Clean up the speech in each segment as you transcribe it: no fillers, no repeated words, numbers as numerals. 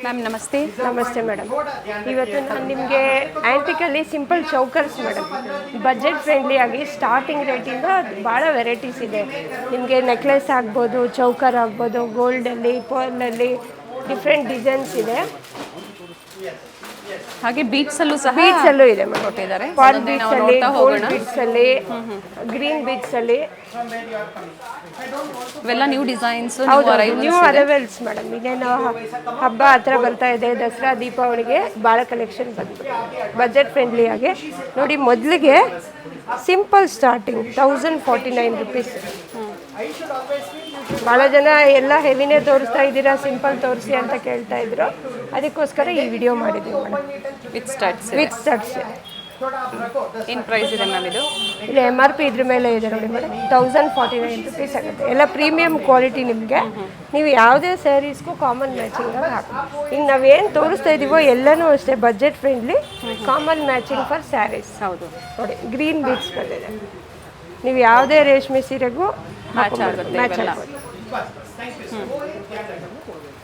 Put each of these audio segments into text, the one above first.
Ma'am ನಮಸ್ತೆ. ನಮಸ್ತೆ madam. ಇವತ್ತು ನಾನು ನಿಮಗೆ ಆ್ಯಂಟಿಕಲ್ಲಿ ಸಿಂಪಲ್ ಚೌಕರ್ಸ್ ಮೇಡಮ್, ಬಜೆಟ್ ಫ್ರೆಂಡ್ಲಿ ಆಗಿ ಸ್ಟಾರ್ಟಿಂಗ್ ರೇಟಿಂದ ಭಾಳ ವೆರೈಟೀಸ್ ಇದೆ. ನಿಮಗೆ ನೆಕ್ಲೆಸ್ ಆಗ್ಬೋದು, ಚೌಕರ್ ಆಗ್ಬೋದು, ಗೋಲ್ಡಲ್ಲಿ, ಪರ್ಲಲ್ಲಿ ಡಿಫ್ರೆಂಟ್ ಡಿಸೈನ್ಸ್ ಇದೆ. ಹಾಗೆ ಬೀಟ್ಸಲ್ಲೂ ಸಹ ಬೀಟ್ಸಲ್ಲೂ ಇದೆ ಮೇಡಮ್. ಕೊಟ್ಟಿದ್ದಾರೆ. ಪಾಲ್ ಬೀಟ್ಸಲ್ಲಿ, ಗೋಲ್ಡ್ ಬೀಟ್ಸಲ್ಲಿ, ಗ್ರೀನ್ ಬೀಟ್ಸಲ್ಲಿ. ಇವೆಲ್ಲ new designs, new arrivals madam. ಇನ್ನೇನು ಹಬ್ಬ ಹತ್ರ ಬರ್ತಾ ಇದೆ, ದಸರಾ ದೀಪಾವಳಿಗೆ ಭಾಳ ಕಲೆಕ್ಷನ್ ಬಂದ್ಬಿಟ್ಟು ಬಜೆಟ್ ಫ್ರೆಂಡ್ಲಿ ಆಗಿ ನೋಡಿ. ಮೊದಲಿಗೆ ಸಿಂಪಲ್ ಸ್ಟಾರ್ಟಿಂಗ್ 1049 ರುಪೀಸ್. ಭಾಳ ಜನ ಎಲ್ಲ ಹೆವಿನೇ ತೋರಿಸ್ತಾ ಇದ್ದೀರಾ, ಸಿಂಪಲ್ ತೋರಿಸಿ ಅಂತ ಕೇಳ್ತಾ ಇದ್ರು. ಅದಕ್ಕೋಸ್ಕರ ಈ ವಿಡಿಯೋ ಮಾಡಿದ್ದೀವಿ ಮೇಡಮ್. With studs. ಏನು ಪ್ರೈಸ್ ಇದೆ ಮ್ಯಾಮ್ ಇದು? ಇಲ್ಲ, MRP ಇದ್ರ ಮೇಲೆ ಇದೆ ನೋಡಿ ಮೇಡಮ್. 1049 ರುಪೀಸ್ ಆಗುತ್ತೆ. ಎಲ್ಲ ಪ್ರೀಮಿಯಂ ಕ್ವಾಲಿಟಿ. ನಿಮಗೆ ನೀವು ಯಾವುದೇ ಸ್ಯಾರೀಸ್ಗೂ ಕಾಮನ್ ಮ್ಯಾಚಿಂಗ್ ಹಾಕಿ. ಈಗ ನಾವೇನು ತೋರಿಸ್ತಾ ಇದ್ದೀವೋ ಎಲ್ಲನೂ ಅಷ್ಟೇ budget friendly, common matching for sarees. ಹೌದು ನೋಡಿ, ಗ್ರೀನ್ ಬೀಡ್ಸ್ ಬಂದಿದೆ. ನೀವು ಯಾವುದೇ ರೇಷ್ಮೆ ಸೀರೆಗೂ ಮ್ಯಾಚ್ ಆಗುತ್ತೆ. ಮ್ಯಾಚ್ ಆಗ್ಬೋದು.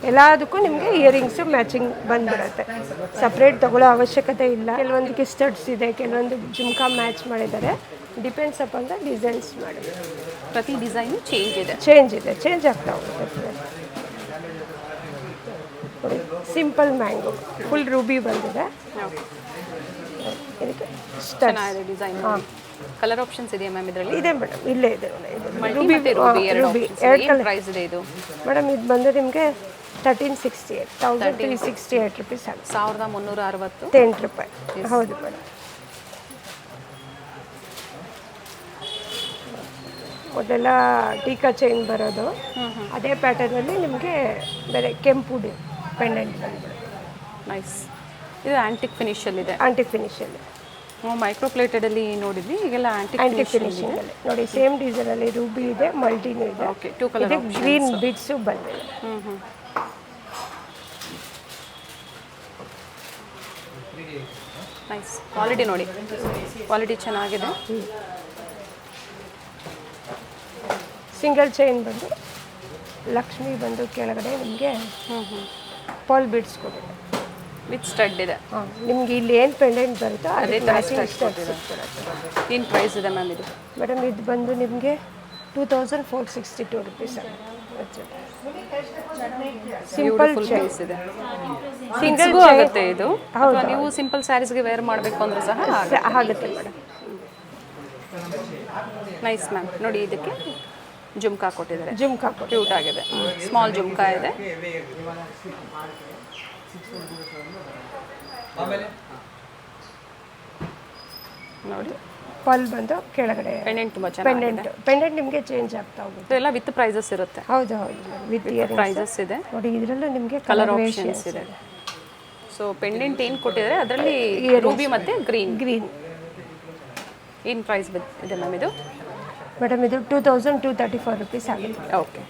ಎಲ್ಲದಕ್ಕೂ ನಿಮಗೆ ಇಯರಿಂಗ್ಸು ಮ್ಯಾಚಿಂಗ್ ಬಂದ್ಬಿಡುತ್ತೆ. ಸಪ್ರೇಟ್ ತಗೊಳ್ಳೋ ಅವಶ್ಯಕತೆ ಇಲ್ಲ. ಕೆಲವೊಂದಕ್ಕೆ ಸ್ಟಡ್ಸ್ ಇದೆ, ಕೆಲವೊಂದು ಜುಮ್ಕಾ ಮ್ಯಾಚ್ ಮಾಡಿದ್ದಾರೆ. ಡಿಪೆಂಡ್ಸ್ ಅಪಾನ್ ದ ಡಿಸೈನ್ಸ್ ಮಾಡಿ. ಪ್ರತಿ ಡಿಸೈನು ಚೇಂಜ್ ಆಗ್ತಾ ಹೋಗುತ್ತೆ. ಸಿಂಪಲ್ ಮ್ಯಾಂಗೋ, ಫುಲ್ ರೂಬಿ ಬಂದಿದೆ. ಇದಕ್ಕೆ ಚೆನ್ನಾಗಿದೆ ಡಿಸೈನ್. ಕಲರ್ ಆಪ್ಷನ್ಸ್ ಇದೆಯಾ ಮ್ಯಾಮ್ ಇದರಲ್ಲಿ? ಇದೆ ಮೇಡಮ್, ಇಲ್ಲೇ ಇದೆ. ರೂಬಿ ಎರಡು ಕಲರ್. ಪ್ರೈಸ್ ಇದೆ ಇದು ಮೇಡಮ್? ಇದು ಬಂದು ನಿಮಗೆ 1368 ರುಪೀಸ್ ಆಗುತ್ತೆ. 1368 ರೂಪಾಯಿ. ಹೌದು ಮೇಡಮ್. ಮೊದಲೆಲ್ಲ ಟೀಕಾ ಚೈನ್ ಬರೋದು, ಅದೇ ಪ್ಯಾಟರ್ನಲ್ಲಿ ನಿಮಗೆ ಬೇರೆ ಕೆಂಪು ಪೆಂಡೆಂಟ್ ಬಂದ್ಬಿಡುತ್ತೆ. ನೈಸ್. ಇದು ಆಂಟಿಕ್ ಫಿನಿಷಲ್ಲಿದೆ. ಆಂಟಿಕ್ ಫಿನಿಷಲ್ಲಿ ಮೈಕ್ರೋ ಪ್ಲೇಟೆಡಲ್ಲಿ ನೋಡಿದ್ವಿ. ಈಗೆಲ್ಲ ಆಂಟಿಕ್ ಫಿನಿಷಿಂಗಲ್ಲಿ ನೋಡಿ. ಸೇಮ್ ಡಿಸೈನಲ್ಲಿ ರೂಬಿ ಇದೆ, ಮಲ್ಟಿನೂ ಇದೆ. ಓಕೆ, 2 ಕಲರ್ ಗ್ರೀನ್ ಬಿಡ್ಸು ಬಂದಿದೆ. ನೈಸ್. ಕ್ವಾಲಿಟಿ ನೋಡಿ, ಕ್ವಾಲಿಟಿ ಚೆನ್ನಾಗಿದೆ. ಸಿಂಗಲ್ ಚೈನ್ ಬಂದು ಲಕ್ಷ್ಮಿ ಬಂದು ಕೆಳಗಡೆ ನಿಮಗೆ ಪಾಲ್ ಬೀಡ್ಸ್ ಕೊಟ್ಟಿದೆ. ವಿತ್ ಸ್ಟಡ್ ಇದೆ. ನಿಮ್ಗೆ ಇಲ್ಲಿ ಏನು ಪೆಂಡೆಂಟ್ ಬರುತ್ತೋ ಅದೇ ಏನು ಪ್ರೈಸ್ ಇದೆ ಮ್ಯಾಮ್ ಇದು? ಮೇಡಮ್ ಇದು ಬಂದು ನಿಮಗೆ 2462 ರುಪೀಸ್ ಆಗುತ್ತೆ. ಸಿಂಪಲ್ ಪ್ರೈಸ್ ಇದೆ. ಸಿಂಗಲ್ ಆಗುತ್ತೆ ಇದು. ಹೌದು, ನೀವು ಸಿಂಪಲ್ ಸ್ಯಾರೀಸ್ಗೆ ವೇರ್ ಮಾಡಬೇಕು ಅಂದ್ರೆ ಸಹ ಆಗುತ್ತೆ ಮೇಡಮ್. Nice ma'am. ನೋಡಿ, ಇದಕ್ಕೆ ಜುಮ್ಕಾ ಕೊಟ್ಟಿದ್ದಾರೆ. ಜುಮ್ಕಾ ಕ್ಯೂಟ್ ಆಗಿದೆ. ಸ್ಮಾಲ್ ಜುಮ್ಕಾ ಇದೆ. ನೋಡಿ, ಪಲ್ ಬಂದು ಕೆಳಗಡೆ ಪೆಂಡೆಂಟ್ ತುಂಬ ಚೆನ್ನಾಗಿದೆ. ಪೆಂಡೆಂಟ್ ನಿಮಗೆ ಚೇಂಜ್ ಆಗ್ತಾ ಹೋಗುತ್ತೆ. ಎಲ್ಲ ವಿತ್ ಪ್ರೈಸಸ್ ಇರುತ್ತೆ. ಹೌದು, ವಿತ್ ಪ್ರೈಸಸ್ ಇದೆ. ನೋಡಿ, ಇದರಲ್ಲೂ ನಿಮಗೆ ಕಲರ್ ಆಪ್ಷನ್ಸ್ ಇದೆ. ಸೊ ಪೆಂಡೆಂಟ್ ಏನು ಕೊಟ್ಟಿದ್ದಾರೆ ಅದರಲ್ಲಿ ರೂಬಿ ಮತ್ತು ಗ್ರೀನ್. ಏನು ಪ್ರೈಸ್ ಇದೆ ಮ್ಯಾಮ್ ಇದು? ಮೇಡಮ್ ಇದು 2234 ರುಪೀಸ್ ಆಗುತ್ತೆ. ಓಕೆ.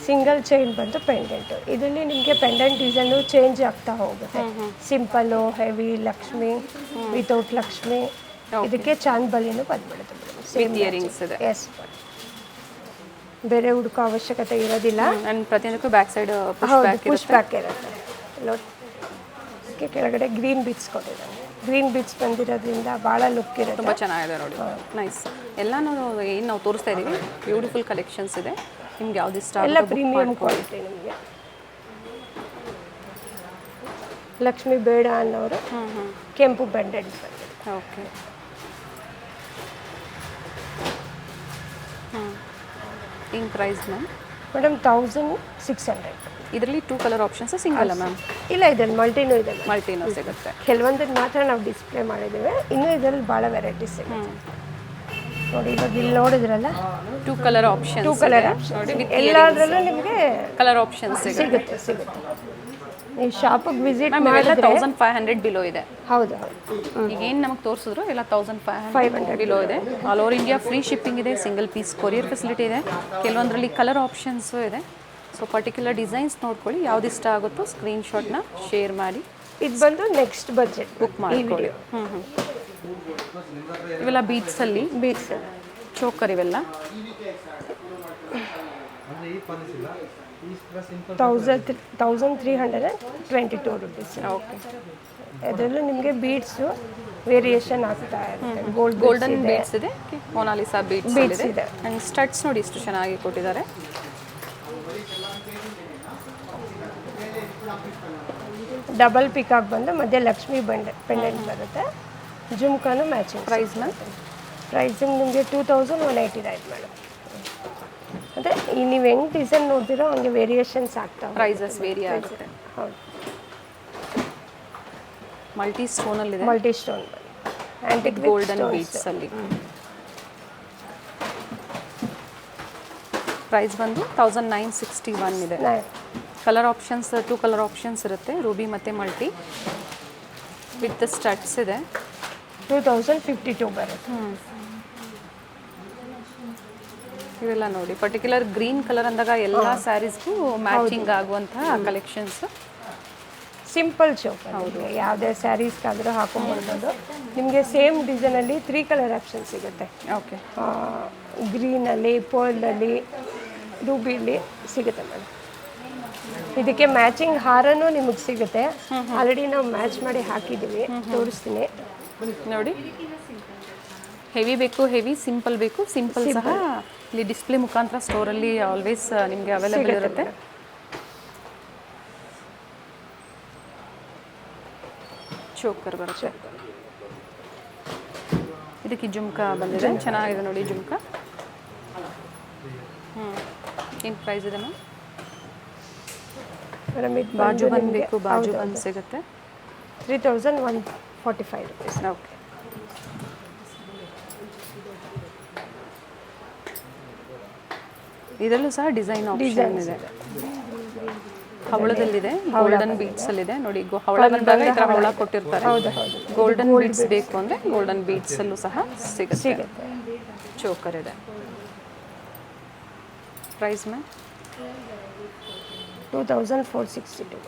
ಸಿಂಗಲ್ ಚೈನ್ ಬಂದು ಪೆಂಡೆಂಟ್. ಇದರಲ್ಲಿ ನಿಮಗೆ ಪೆಂಡೆಂಟ್ ಡಿಸೈನು ಚೇಂಜ್ ಆಗ್ತಾ ಹೋಗುತ್ತೆ. Simple, heavy, Lakshmi, without Lakshmi. ಇದಕ್ಕೆ ಚಾಂದ್ ಬಲಿನೂ ಬಂದ್ಬಿಡುತ್ತೆ. ಇಯರಿಂಗ್ಸ್ ಇದೆ. ಎಸ್, ಬೇರೆ ಹುಡುಕೋ ಅವಶ್ಯಕತೆ ಇರೋದಿಲ್ಲ. ಪ್ರತಿಯೊಂದಕ್ಕೂ ಬ್ಯಾಕ್ ಸೈಡ್ ಪುಷ್ ಬ್ಯಾಕ್ ಇರುತ್ತೆ. ಕೆಳಗಡೆ ಗ್ರೀನ್ ಬೀಟ್ಸ್ ಕೊಟ್ಟಿದ್ದಾರೆ. ಗ್ರೀನ್ ಬೀಟ್ಸ್ ಬಂದಿರೋದ್ರಿಂದ ಭಾಳ ಲುಕ್ ಇರುತ್ತೆ. ತುಂಬ ಚೆನ್ನಾಗಿದೆ ನೋಡಿ. ನೈಸ್. ಎಲ್ಲನೂ ಏನು ನಾವು ತೋರಿಸ್ತಾ ಇದ್ದೀವಿ, ಬ್ಯೂಟಿಫುಲ್ ಕಲೆಕ್ಷನ್ಸ್ ಇದೆ. ನಿಮ್ಗೆ ಯಾವ್ದು ಇಷ್ಟ? ಎಲ್ಲ ಪ್ರೀಮಿಯಂ ಕ್ವಾಲಿಟಿ. ನಿಮಗೆ ಲಕ್ಷ್ಮಿ ಬೇಡ ಅನ್ನೋರು ಕೆಂಪು ಪೆಂಡೆಂಟ್ ಬಂದಿದೆ. ಓಕೆ. ಏನು ಪ್ರೈಸ್ ಮ್ಯಾಮ್? ಮೇಡಮ್ 1600. ಇದರಲ್ಲಿ 2 ಕಲರ್ ಆಪ್ಷನ್ಸ್ ಸಿಂಗಲ್ ಮ್ಯಾಮ್? ಇಲ್ಲ, ಇದರಲ್ಲಿ ಮಲ್ಟಿನೂ ಇದೆ. ಮಲ್ಟಿನೂ ಸಿಗುತ್ತೆ. ಕೆಲವೊಂದನ್ನು ಮಾತ್ರ ನಾವು ಡಿಸ್ಪ್ಲೇ ಮಾಡಿದ್ದೀವಿ. ಇನ್ನೂ ಇದರಲ್ಲಿ ಭಾಳ ವೆರೈಟೀಸ್ ಸಿಗುತ್ತೆ. ನೋಡಿ, ಇವಾಗ ಇಲ್ಲಿ ನೋಡಿದ್ರಲ್ಲ, 2 ಕಲರ್ ಆಪ್ಷನ್ಸ್. ಎಲ್ಲದರಲ್ಲೂ ನಿಮಗೆ ಕಲರ್ ಆಪ್ಷನ್ಸ್ ಸಿಗುತ್ತೆ. ನೀವು ಶಾಪಿಗೆ ವಿಸಿಟ್ ಮಾಡಿದ್ರೆ 1500 ಬಿಲೋ ಇದೆ. ಹೌದು. ಈಗ ಏನು ನಮಗೆ ತೋರಿಸಿದ್ರು ಎಲ್ಲ 1500 ಬಿಲೋ ಇದೆ. All over India free shipping ಇದೆ. ಸಿಂಗಲ್ ಪೀಸ್ ಕೊರಿಯರ್ ಫೆಸಿಲಿಟಿ ಇದೆ. ಕೆಲವೊಂದರಲ್ಲಿ ಕಲರ್ ಆಪ್ಷನ್ಸು ಇದೆ. ಸೊ ಪರ್ಟಿಕ್ಯುಲರ್ ಡಿಸೈನ್ಸ್ ನೋಡ್ಕೊಳ್ಳಿ. ಯಾವ್ದು ಇಷ್ಟ ಆಗುತ್ತೋ ಸ್ಕ್ರೀನ್ಶಾಟ್ನ ಶೇರ್ ಮಾಡಿ. ಇದು ಬಂದು ನೆಕ್ಸ್ಟ್ ಬಜೆಟ್ ಬುಕ್ ಮಾಡ್ಕೊಳ್ಳಿ. ಇವೆಲ್ಲ ಬೀಟ್ಸ್ ಚೋಕರ್ ಇವೆಲ್ಲ 1322 ರುಪೀಸ್. ಓಕೆ, ಅದರಲ್ಲೂ ನಿಮಗೆ ಬೀಡ್ಸು ವೇರಿಯೇಷನ್ ಆಗ್ತಾ ಇರುತ್ತೆ. ಗೋಲ್ಡನ್ ಬೀಡ್ಸ್ ಇದೆ, ಮೊನಾಲಿಸಾ ಬೀಡ್ಸ್ ಇದೆ. ಇದೆ. ಆ್ಯಂಡ್ ಸ್ಟಡ್ಸ್ ನೋಡಿ ಇಷ್ಟು ಚೆನ್ನಾಗಿ ಕೊಟ್ಟಿದ್ದಾರೆ. ಡಬಲ್ ಪಿಕಾಕ್ ಬಂದು ಮಧ್ಯೆ ಲಕ್ಷ್ಮಿ ಪೆಂಡೆಂಟ್ ಬರುತ್ತೆ. ಜುಮ್ಕಾನು ಮ್ಯಾಚಿಂಗ್. ಪ್ರೈಸ್ನ ಪ್ರೈಸಿಂಗ್ ನಿಮಗೆ 2189 ಮೇಡಮ್. ಅಂದರೆ ಈ ನೀವು ಹೆಂಗೆ ಡಿಸೈನ್ ನೋಡ್ತೀರೋ ಹಂಗೆ ವೇರಿಯೇಷನ್ಸ್ ಆಗ್ತಾವೆ. ಪ್ರೈಸಸ್ ವೇರಿ ಆಗುತ್ತೆ. ಹೌದು, ಮಲ್ಟಿ ಸ್ಟೋನಲ್ಲಿದೆ, multi stone antique golden beads ಅಲ್ಲಿ. ಪ್ರೈಸ್ ಬಂದು 1961 ಇದೆ. ಕಲರ್ ಆಪ್ಷನ್ಸ್ 2 ಕಲರ್ ಆಪ್ಷನ್ಸ್ ಇರುತ್ತೆ, ರೂಬಿ ಮತ್ತು ಮಲ್ಟಿ ವಿತ್ ಸ್ಟಡ್ಸ್ ಇದೆ. 2052 ಬರುತ್ತೆ. ಇವೆಲ್ಲ ನೋಡಿ ಪರ್ಟಿಕ್ಯುಲರ್ ಗ್ರೀನ್ ಕಲರ್ ಅಂದಾಗ ಎಲ್ಲ ಸ್ಯಾರೀಸ್ಗೂ ಮ್ಯಾಚಿಂಗ್ ಆಗುವಂತಹ ಕಲೆಕ್ಷನ್ಸ್. ಸಿಂಪಲ್ ಚೌಕ, ಯಾವುದೇ ಸ್ಯಾರೀಸ್ಗಾದರೂ ಹಾಕೊಂಡ್ಬರ್ಬೋದು. ನಿಮಗೆ ಸೇಮ್ ಡಿಸೈನಲ್ಲಿ 3 ಕಲರ್ ಆಪ್ಷನ್ ಸಿಗುತ್ತೆ. ಓಕೆ, ಗ್ರೀನಲ್ಲಿ, ಪರ್ಲಲ್ಲಿ, ರೂಬಿಲಿ ಸಿಗುತ್ತೆ ಮೇಡಮ್. ಇದಕ್ಕೆ ಮ್ಯಾಚಿಂಗ್ ಹಾರನೂ ನಿಮಗೆ ಸಿಗುತ್ತೆ. ಆಲ್ರೆಡಿ ನಾವು ಮ್ಯಾಚ್ ಮಾಡಿ ಹಾಕಿದ್ದೀವಿ, ತೋರಿಸ್ತೀನಿ ನೋಡಿ. ಹೆವಿ ಬೇಕು ಹೆವಿ, ಸಿಂಪಲ್ ಬೇಕು ಸಿಂಪಲ್ ಸಹ ಇಲ್ಲಿ ಡಿಸ್ಪ್ಲೇ ಮುಖಾಂತರ ಸ್ಟೋರಲ್ಲಿ ಆಲ್ವೇಸ್ ನಿಮಗೆ ಅವೈಲೇಬಲ್ ಇರುತ್ತೆ. ಚೋಕರ್ ಬರುತ್ತೆ. ಇದಕ್ಕೆ ಜುಮ್ಕಾ ಬಂದಿದೆ, ಚೆನ್ನಾಗಿದೆ ನೋಡಿ ಜುಮ್ಕಾ. ಏನು ಪ್ರೈಸ್ ಇದೆ ಮ್ಯಾಮ್? ಮೇಡಮ್ ಇದು ಬಾಜು ಬಂದು ಬೇಕು, ಬಾಜು ಬಂದು ಸಿಗುತ್ತೆ. 3145 ರುಪೀಸ್. ಓಕೆ, ಇದರಲ್ಲೂ ಸಹ ಡಿಸೈನ್ ಆಪ್ಷನ್ ಇದೆ. ಹವಳದಲ್ಲಿದೆ, ಗೋಲ್ಡನ್ ಬೀಡ್ಸ್ ಅಲ್ಲಿದೆ ನೋಡಿ. ಹವಳ ಬಂದಾಗ ಈ ಥರ ಹವಳ ಕೊಟ್ಟಿರ್ತಾರೆ. ಗೋಲ್ಡನ್ ಬೀಡ್ಸ್ ಬೇಕು ಅಂದರೆ ಗೋಲ್ಡನ್ ಬೀಡ್ಸ್ ಅಲ್ಲೂ ಸಹ ಸಿಗುತ್ತೆ. ಚೋಕರ್ ಇದೆ. Price ma'am? 2462.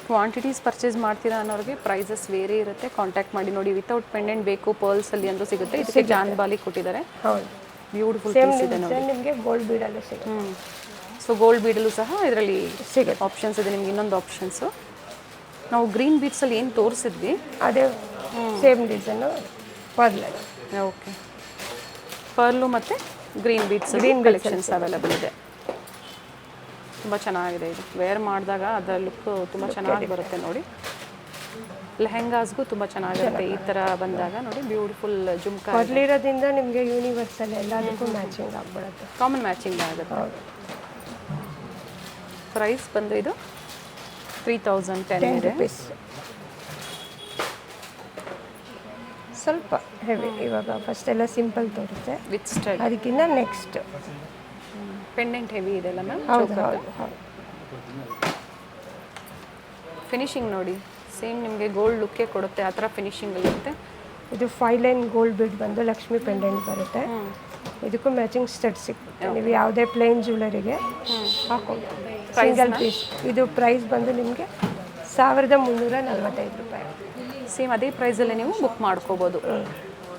ಕ್ವಾಂಟಿಟೀಸ್ ಪರ್ಚೇಸ್ ಮಾಡ್ತೀರಾ ಅನ್ನೋರಿಗೆ ಪ್ರೈಸಸ್ ಬೇರೆ ಇರುತ್ತೆ. ಕಾಂಟ್ಯಾಕ್ಟ್ ಮಾಡಿ ನೋಡಿ. ವಿತೌಟ್ ಪೆಂಡೆಂಟ್ ಬೇಕು ಪರ್ಲ್ಸ್ ಅಲ್ಲಿ ಅಂತ ಸಿಗುತ್ತೆ. ಇದಕ್ಕೆ ಜಾನ್ ಬಾಲಿ ಕೊಟ್ಟಿದ್ದಾರೆ. ಹೌದು, ಬ್ಯೂಟಿಫುಲ್ ಸೇಮ್ ಪೀಸ್ ಇದೆ ನೋಡಿ. ನಿಮಗೆ ಗೋಲ್ಡ್ ಬೀಡಲ್ಲೂ ಸಿಗುತ್ತೆ. ಸೊ ಗೋಲ್ಡ್ ಬೀಡಲ್ಲೂ ಸಹ ಇದರಲ್ಲಿ ಸಿಗುತ್ತೆ ಆಪ್ಷನ್ಸ್ ಇದೆ. ನಿಮ್ಗೆ ಇನ್ನೊಂದು ಆಪ್ಷನ್ಸು, ನಾವು ಗ್ರೀನ್ ಬೀಡ್ಸಲ್ಲಿ ಏನು ತೋರಿಸಿದ್ವಿ ಅದೇ ಸೇಮ್ ಡಿಸೈನು ಪರ್ಲಲ್ಲಿ. ಓಕೆ, ಪರ್ಲು ಮತ್ತು ಗ್ರೀನ್ ಬೀಡ್ಸ್ ಕಲೆಕ್ಷನ್ಸ್ ಅವೈಲೇಬಲ್ ಇದೆ. ತುಂಬ ಚೆನ್ನಾಗಿದೆ ಇದು. ವೇರ್ ಮಾಡಿದಾಗ ಅದರ ಲುಕ್ ತುಂಬ ಚೆನ್ನಾಗಿ ಬರುತ್ತೆ ನೋಡಿ. ಲೆಹೆಂಗಾಸ್ಗೂ ತುಂಬ ಚೆನ್ನಾಗಿರುತ್ತೆ ಈ ಥರ ಬಂದಾಗ ನೋಡಿ. ಬ್ಯೂಟಿಫುಲ್ ಜುಮ್ಕಾ ಪರ್ಲಿರೋದ್ರಿಂದ ನಿಮಗೆ ಯೂನಿವರ್ಸಲ್ ಎಲ್ಲದಕ್ಕೂ ಮ್ಯಾಚಿಂಗ್ ಆಗಿಬಿಡುತ್ತೆ. ಕಾಮನ್ ಮ್ಯಾಚಿಂಗ್ ಆಗುತ್ತೆ. ಪ್ರೈಸ್ ಬಂದು ಇದು 3010 ಇದೆ. ಸ್ವಲ್ಪ ಹೆವಿ. ಇವಾಗ ಫಸ್ಟ್ ಎಲ್ಲ ಸಿಂಪಲ್ ತೋರುತ್ತೆ, ವಿತ್ ಸ್ಟಡ್. ಅದಕ್ಕಿಂತ ನೆಕ್ಸ್ಟ್ ಪೆಂಡೆಂಟ್ ಹೆವಿ ಇದೆ ಅಲ್ಲ ಮ್ಯಾಮ್? ಹೌದು ಹೌದು ಹೌದು. ಫಿನಿಶಿಂಗ್ ನೋಡಿ, ಸೇಮ್ ನಿಮಗೆ ಗೋಲ್ಡ್ ಲುಕ್ಕೇ ಕೊಡುತ್ತೆ, ಆ ಥರ ಫಿನಿಶಿಂಗ್ ಇರುತ್ತೆ. ಇದು 5 ಲೈನ್ ಗೋಲ್ಡ್ ಬೀಡ್ ಬಂದು ಲಕ್ಷ್ಮಿ ಪೆಂಡೆಂಟ್ ಬರುತ್ತೆ. ಇದಕ್ಕೂ ಮ್ಯಾಚಿಂಗ್ ಸ್ಟಡ್ ಸಿಗುತ್ತೆ. ನೀವು ಯಾವುದೇ ಪ್ಲೇನ್ ಜ್ಯುವೆಲರಿಗೆ ಹಾಕೊಂಡು ಸಿಂಗಲ್ ಪೀಸ್. ಇದು ಪ್ರೈಸ್ ಬಂದು ನಿಮಗೆ 1345 ರೂಪಾಯಿ. ಸೇಮ್ ಅದೇ ಪ್ರೈಸಲ್ಲೇ ನೀವು ಬುಕ್ ಮಾಡ್ಕೋಬೋದು.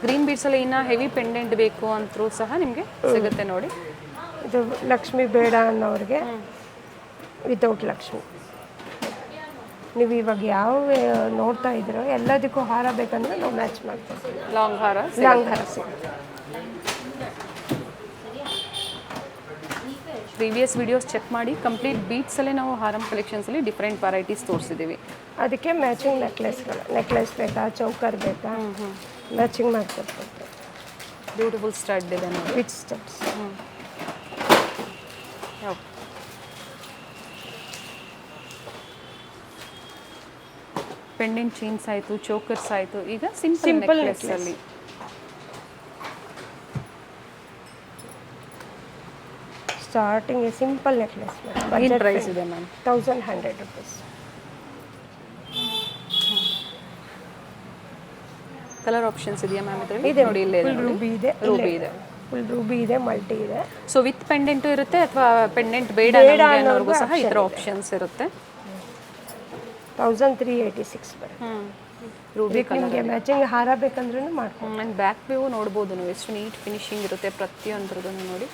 ಗ್ರೀನ್ ಬೀಡ್ಸಲ್ಲಿ ಇನ್ನೂ ಹೆವಿ ಪೆಂಡೆಂಟ್ ಬೇಕು ಅಂತರೂ ಸಹ ನಿಮಗೆ ಸಿಗುತ್ತೆ ನೋಡಿ. ಇದು ಲಕ್ಷ್ಮಿ ಬೇಡ ಅನ್ನೋರಿಗೆ ವಿತೌಟ್ ಲಕ್ಷ್ಮಿ. ನೀವು ಇವಾಗ ಯಾವ ನೋಡ್ತಾ ಇದ್ದೀರೋ ಎಲ್ಲದಕ್ಕೂ ಹಾರ ಬೇಕಂದ್ರೆ ನಾವು ಮ್ಯಾಚ್ ಮಾಡ್ತೀವಿ. ಲಾಂಗ್ ಹಾರ ಸಿಗುತ್ತೆ. ಪ್ರೀವಿಯಸ್ ವಿಡಿಯೋಸ್ ಚೆಕ್ ಮಾಡಿ. ಕಂಪ್ಲೀಟ್ ಬೀಟ್ಸಲ್ಲೇ ನಾವು ಹಾರಂ ಕಲೆಕ್ಷನ್ಸಲ್ಲಿ ಡಿಫ್ರೆಂಟ್ ವೆರೈಟೀಸ್ ತೋರಿಸಿದ್ದೀವಿ. ಅದಕ್ಕೆ ಮ್ಯಾಚಿಂಗ್ ನೆಕ್ಲೆಸ್ ಬೇಕಾ, ಚೌಕರ್ ಬೇಕಾ, ಮ್ಯಾಚಿಂಗ್ ಮಾಡ್ಕೊಡ್ತೀವಿ. ಬ್ಯೂಟಿಫುಲ್ ಸ್ಟಡ್ ಇದೆ ನೋಡಿ, ವಿತ್ ಸ್ಟಡ್ಸ್. ಪೆಂಡೆಂಟ್ ಚೈನ್ಸ್ ಆಯಿತು, ಚೋಕರ್ಸ್ ಆಯಿತು. ಈಗ ಸಿಂಪಲ್ ನೆಕ್ಲೆಸ್ಸಲ್ಲಿ ಸ್ಟಾರ್ಟಿಂಗ್ ಸಿಂಪಲ್ ನೆಕ್ಲೆಸ್. ಏನು ಪ್ರೈಸ್ ಇದೆ ಮ್ಯಾಮ್? 1100 ರುಪೀಸ್. ಕಲರ್ ಆಪ್ಷನ್ಸ್ ಇದೆಯಾ ಮ್ಯಾಮ್ ಇದರಲ್ಲಿ? ಇದೆ ನೋಡಿ, ಇಲ್ಲೇ ರೂಬಿ ಇದೆ, ಫುಲ್ ರೂಬಿ ಇದೆ, ಮಲ್ಟಿ ಇದೆ. ಸೊ ವಿತ್ ಪೆಂಡೆಂಟು ಇರುತ್ತೆ ಅಥವಾ ಪೆಂಡೆಂಟ್ ಬೇಡ ಅನ್ನೋರ್ಗೂ ಸಹ ಈ ಥರ ಆಪ್ಷನ್ಸ್ ಇರುತ್ತೆ. 1386 ಬರುತ್ತೆ. ರೂಬಿ ನಿಮಗೆ ಮ್ಯಾಚಿಂಗ್ ಹಾರ ಬೇಕಂದ್ರೂ ಮಾಡ್ಕೊಂಡು. ಆ್ಯಂಡ್ ಬ್ಯಾಕ್ ವ್ಯೂ ನೋಡ್ಬೋದು ನೀವು ಎಷ್ಟು ನೀಟ್ ಫಿನಿಶಿಂಗ್ ಇರುತ್ತೆ ಪ್ರತಿಯೊಂದ್ರದ್ದು ನೋಡಿ.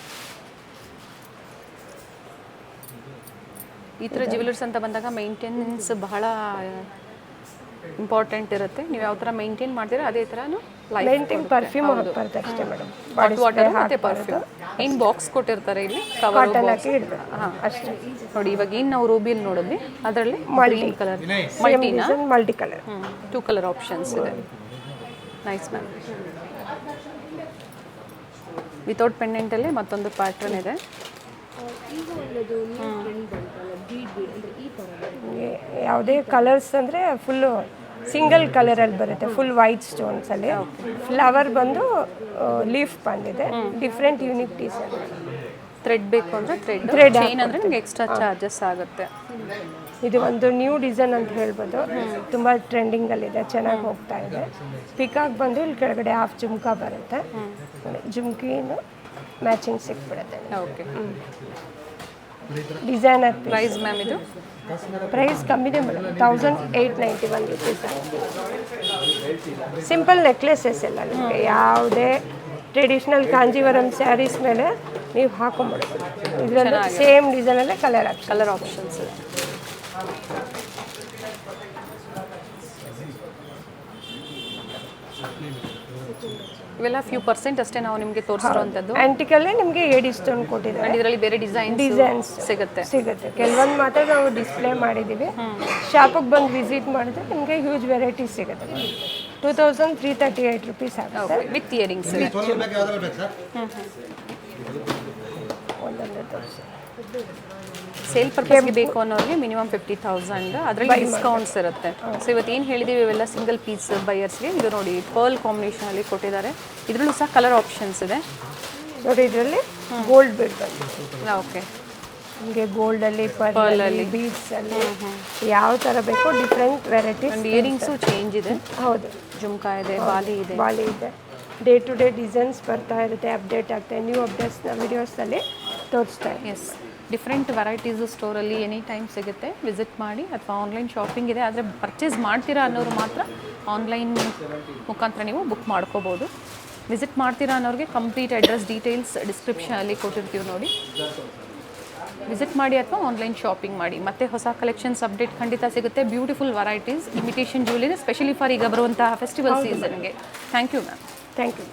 ಈ ಥರ ಜ್ಯುವೆಲರ್ಸ್ ಅಂತ ಬಂದಾಗ ಮೇಂಟೆನೆನ್ಸ್ ಬಹಳ ಇಂಪಾರ್ಟೆಂಟ್ ಇರುತ್ತೆ. ನೀವು ಯಾವ ಥರ ಮೇಂಟೈನ್ ಮಾಡ್ತೀರಾ ಅದೇ ಥರನೂ ಮೇಂಟೈನ್ ಪರ್ಫ್ಯೂಮ್ ಹಾಕ್ಬಾರ್ದು ಅಷ್ಟೇ ಮೇಡಮ್. ಹಾಟ್ ವಾಟರ್ ಮತ್ತು ಪರ್ಫ್ಯೂಮ್ ಏನು ಬಾಕ್ಸ್ ಕೊಟ್ಟಿರ್ತಾರೆ ಇಲ್ಲಿ ಕವರ್ ಹಾಕಿ ಇಡಬೇಕು ಅಷ್ಟೇ. ನೋಡಿ ಇವಾಗ ಏನು ನಾವು ರೂಬಿಯಲ್ಲಿ ನೋಡಿದ್ವಿ ಅದರಲ್ಲಿ green colour multi colour 2 colour options ಇದೆ. Nice ma'am. ವಿತೌಟ್ ಪೆಂಡೆಂಟಲ್ಲಿ ಮತ್ತೊಂದು ಪ್ಯಾಟ್ರನ್ ಇದೆ. ಯಾವುದೇ ಕಲರ್ಸ್ ಅಂದರೆ ಫುಲ್ಲು ಸಿಂಗಲ್ ಕಲರಲ್ಲಿ ಬರುತ್ತೆ, ಫುಲ್ ವೈಟ್ ಸ್ಟೋನ್ಸಲ್ಲಿ. ಫ್ಲವರ್ ಬಂದು ಲೀಫ್ ಬಂದಿದೆ, ಡಿಫ್ರೆಂಟ್ ಯೂನಿಕ್ ಡಿಸೈನ್. ಥ್ರೆಡ್ ಬೇಕು ಅಂದರೆ ಥ್ರೆಡ್ ಚೈನ್ ಅಂದರೆ ನಿಮಗೆ ಎಕ್ಸ್ಟ್ರಾ ಚಾರ್ಜಸ್ ಆಗುತ್ತೆ. ಇದು ಒಂದು ನ್ಯೂ ಡಿಸೈನ್ ಅಂತ ಹೇಳ್ಬೋದು, ತುಂಬ ಟ್ರೆಂಡಿಂಗಲ್ಲಿದೆ, ಚೆನ್ನಾಗಿ ಹೋಗ್ತಾ ಇದೆ. ಪಿಕಾಕ್ ಬಂದು ಇಲ್ಲಿ ಕೆಳಗಡೆ ಹಾಫ್ ಜುಮ್ಕಾ ಬರುತ್ತೆ, ಜುಮ್ಕಿನ ಮ್ಯಾಚಿಂಗ್ ಸಿಕ್ಬಿಡುತ್ತೆ. ಓಕೆ. ಡಿಸೈನರ್ ಪ್ರೈಸ್ ಮ್ಯಾಮ್ ಇದು? ಪ್ರೈಸ್ ಕಮ್ಮಿದೆ ಮೇಡಮ್, 1891 ರುಪೀಸ್. ಸಿಂಪಲ್ ನೆಕ್ಲೆಸಸ್ ಎಲ್ಲ ನಿಮಗೆ ಯಾವುದೇ ಟ್ರೆಡಿಷ್ನಲ್ ಕಾಂಜೀವರಂ ಸ್ಯಾರೀಸ್ ಮೇಲೆ ನೀವು ಹಾಕೊಂಡ್ಬಿಡ್ಬೋದು. ಇದರಲ್ಲಿ ಸೇಮ್ ಡಿಸೈನಲ್ಲೇ ಕಲರ್ ಆಪ್ಷನ್ಸ್ ಇದೆ. ಇವೆಲ್ಲ ಫ್ಯೂ ಪರ್ಸೆಂಟ್ ಅಷ್ಟೇ ನಾವು ನಿಮಗೆ ತೋರಿಸಿರುವಂಥದ್ದು. ಆಂಟಿಕಲ್ಲೇ ನಿಮಗೆ ಏಡಿ ಸ್ಟೋನ್ ಕೊಟ್ಟಿದ್ದಾರೆ. ಆ್ಯಂಡ್ ಇದರಲ್ಲಿ ಬೇರೆ ಡಿಸೈನ್ಸ್ ಸಿಗುತ್ತೆ. ಕೆಲವೊಂದು ಮಾತ್ರ ನಾವು ಡಿಸ್ಪ್ಲೇ ಮಾಡಿದ್ದೀವಿ. ಶಾಪಿಗೆ ಬಂದು ವಿಸಿಟ್ ಮಾಡಿದ್ರೆ ನಿಮಗೆ ಹ್ಯೂಜ್ ವೆರೈಟೀಸ್ ಸಿಗುತ್ತೆ. 2338 ರುಪೀಸ್ ಆಗುತ್ತೆ ವಿತ್ ಇಯರಿಂಗ್ಸ್. ಒಂದೊಂದೇ ತೋರಿಸಿ. ಸೇಲ್ ಪರ್ಪಸ್ಗೆ ಬೇಕು ಅನ್ನೋರಿಗೆ ಮಿನಿಮಮ್ 50,000 ಅದರಲ್ಲಿ ಡಿಸ್ಕೌಂಟ್ಸ್ ಇರುತ್ತೆ. ಸೊ ಇವತ್ತು ಏನು ಹೇಳಿದ್ದೀವಿ ಇವೆಲ್ಲ ಸಿಂಗಲ್ ಪೀಸ್ ಬೈಯರ್ಸ್ಗೆ. ಇದು ನೋಡಿ ಪರ್ಲ್ ಕಾಂಬಿನೇಷನಲ್ಲಿ ಕೊಟ್ಟಿದ್ದಾರೆ. ಇದರಲ್ಲೂ ಸಹ ಕಲರ್ ಆಪ್ಷನ್ಸ್ ಇದೆ ನೋಡಿ. ಇದರಲ್ಲಿ ಗೋಲ್ಡ್ ಬಿಡ್ ಬಂದಿದೆ. ಓಕೆ. ನಿಮಗೆ ಗೋಲ್ಡಲ್ಲಿ ಪರ್ಲಲ್ಲಿ ಬೀಡ್ಸಲ್ಲಿ ಯಾವ ಥರ ಬೇಕೋ ಡಿಫ್ರೆಂಟ್ ವೆರೈಟೀಸ್. ಇಯರಿಂಗ್ಸು ಚೇಂಜ್ ಇದೆ. ಹೌದು, ಜುಮ್ಕಾ ಇದೆ, ಬಾಲಿ ಇದೆ. ಡೇ ಟು ಡೇ ಡಿಸೈನ್ಸ್ ಬರ್ತಾ ಇರುತ್ತೆ, ಅಪ್ಡೇಟ್ ಆಗ್ತಾಯಿದೆ. ನ್ಯೂ ಅಪ್ಡೇಟ್ಸ್ನ ವಿಡಿಯೋಸಲ್ಲಿ ತೋರಿಸ್ತಾ ಇದೆ. ಎಸ್, ಡಿಫ್ರೆಂಟ್ ವೆರೈಟೀಸು ಸ್ಟೋರಲ್ಲಿ ಎನಿ ಟೈಮ್ ಸಿಗುತ್ತೆ. ವಿಸಿಟ್ ಮಾಡಿ. ಅಥವಾ ಆನ್ಲೈನ್ ಶಾಪಿಂಗ್ ಇದೆ, ಆದರೆ ಪರ್ಚೇಸ್ ಮಾಡ್ತೀರಾ ಅನ್ನೋರು ಮಾತ್ರ ಆನ್ಲೈನ್ ಮುಖಾಂತರ ನೀವು ಬುಕ್ ಮಾಡ್ಕೋಬೋದು. ವಿಸಿಟ್ ಮಾಡ್ತೀರಾ ಅನ್ನೋರಿಗೆ ಕಂಪ್ಲೀಟ್ ಅಡ್ರೆಸ್ ಡೀಟೇಲ್ಸ್ ಡಿಸ್ಕ್ರಿಪ್ಷನಲ್ಲಿ ಕೊಟ್ಟಿರ್ತೀವಿ ನೋಡಿ. ವಿಸಿಟ್ ಮಾಡಿ ಅಥವಾ ಆನ್ಲೈನ್ ಶಾಪಿಂಗ್ ಮಾಡಿ. ಮತ್ತೆ ಹೊಸ ಕಲೆಕ್ಷನ್ಸ್ ಅಪ್ಡೇಟ್ ಖಂಡಿತ ಸಿಗುತ್ತೆ. Beautiful varieties, imitation jewellery, specially for ಈಗ ಬರುವಂತಹ ಫೆಸ್ಟಿವಲ್ ಸೀಸನ್ಗೆ. Thank you ma'am. Thank you.